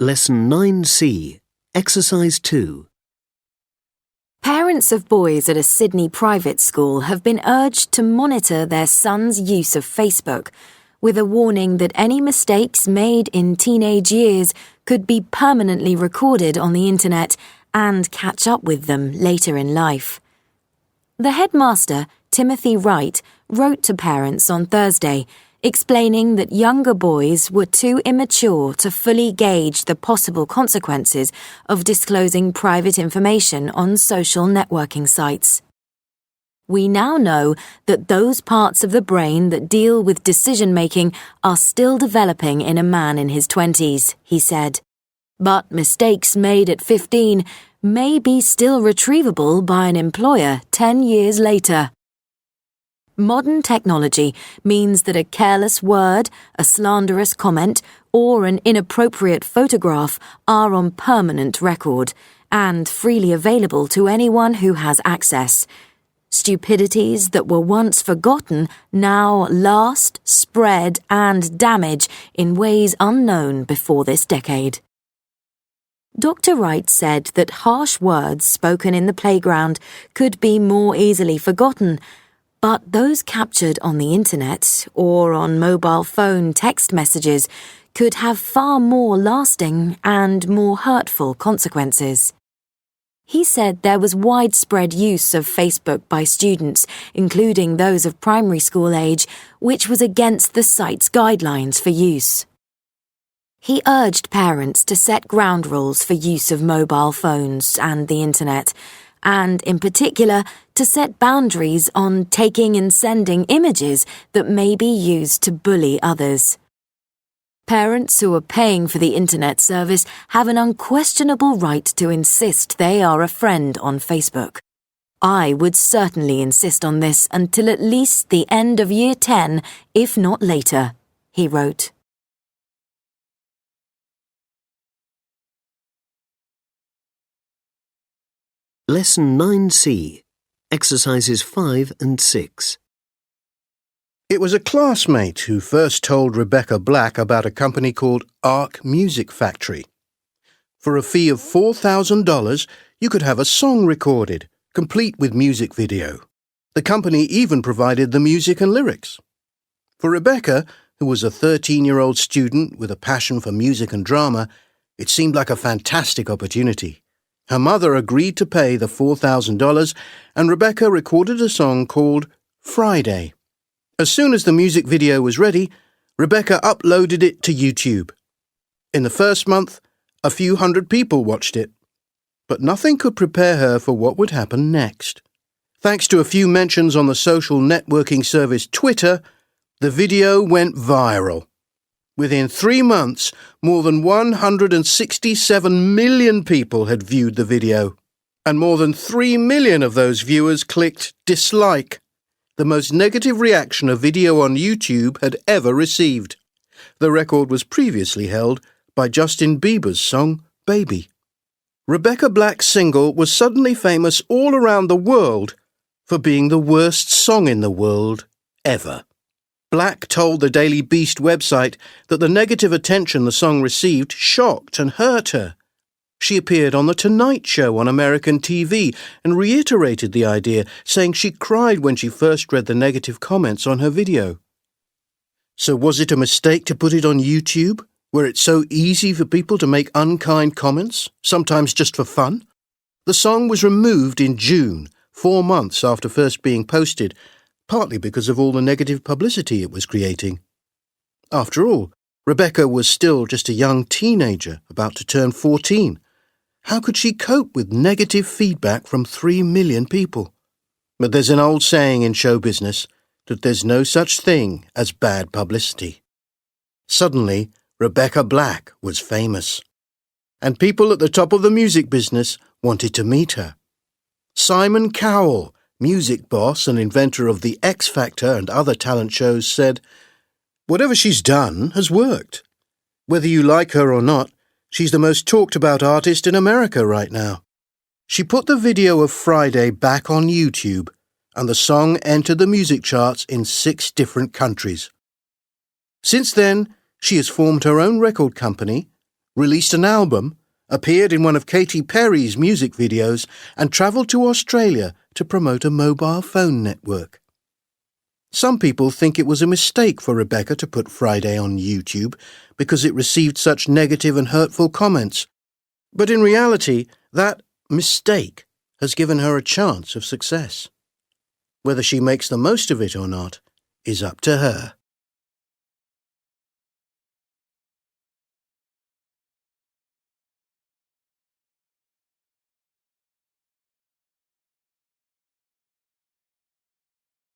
Lesson 9C, Exercise 2. Parents of boys at a Sydney private school have been urged to monitor their son's use of Facebook, with a warning that any mistakes made in teenage years could be permanently recorded on the internet and catch up with them later in life. The headmaster, Timothy Wright, wrote to parents on Thursday, explaining that younger boys were too immature to fully gauge the possible consequences of disclosing private information on social networking sites. We now know that those parts of the brain that deal with decision-making are still developing in a man in his 20s, he said. But mistakes made at 15 may be still retrievable by an employer 10 years later. Modern technology means that a careless word, a slanderous comment, or an inappropriate photograph are on permanent record and freely available to anyone who has access. Stupidities that were once forgotten now last, spread, and damage in ways unknown before this decade. Dr. Wright said that harsh words spoken in the playground could be more easily forgotten, but those captured on the internet or on mobile phone text messages could have far more lasting and more hurtful consequences. He said there was widespread use of Facebook by students, including those of primary school age, which was against the site's guidelines for use. He urged parents to set ground rules for use of mobile phones and the internet, and, in particular, to set boundaries on taking and sending images that may be used to bully others. Parents who are paying for the internet service have an unquestionable right to insist they are a friend on Facebook. I would certainly insist on this until at least the end of Year 10, if not later, he wrote. Lesson 9C, Exercises 5 and 6. It was a classmate who first told Rebecca Black about a company called Arc Music Factory. For a fee of $4,000, you could have a song recorded, complete with music video. The company even provided the music and lyrics. For Rebecca, who was a 13-year-old student with a passion for music and drama, it seemed like a fantastic opportunity. Her mother agreed to pay the $4,000, and Rebecca recorded a song called Friday. As soon as the music video was ready, Rebecca uploaded it to YouTube. In the first month, a few hundred people watched it. But nothing could prepare her for what would happen next. Thanks to a few mentions on the social networking service Twitter, the video went viral. Within 3 months, more than 167 million people had viewed the video, and more than 3 million of those viewers clicked dislike, the most negative reaction a video on YouTube had ever received. The record was previously held by Justin Bieber's song Baby. Rebecca Black's single was suddenly famous all around the world for being the worst song in the world ever. Black told the Daily Beast website that the negative attention the song received shocked and hurt her. She appeared on The Tonight Show on American TV and reiterated the idea, saying she cried when she first read the negative comments on her video. So was it a mistake to put it on YouTube, where it's so easy for people to make unkind comments, sometimes just for fun? The song was removed in June, 4 months after first being posted, partly because of all the negative publicity it was creating. After all, Rebecca was still just a young teenager about to turn 14. How could she cope with negative feedback from 3 million people? But there's an old saying in show business that there's no such thing as bad publicity. Suddenly, Rebecca Black was famous, and people at the top of the music business wanted to meet her. Simon Cowell, music boss and inventor of the X Factor and other talent shows, said, "Whatever she's done has worked. Whether you like her or not, she's the most talked about artist in America right now." She put the video of Friday back on YouTube, and the song entered the music charts in 6 different countries. Since then, she has formed her own record company, released an album, appeared in one of Katy Perry's music videos, and travelled to Australia to promote a mobile phone network. Some people think it was a mistake for Rebecca to put Friday on YouTube because it received such negative and hurtful comments. But in reality, that mistake has given her a chance of success. Whether she makes the most of it or not is up to her.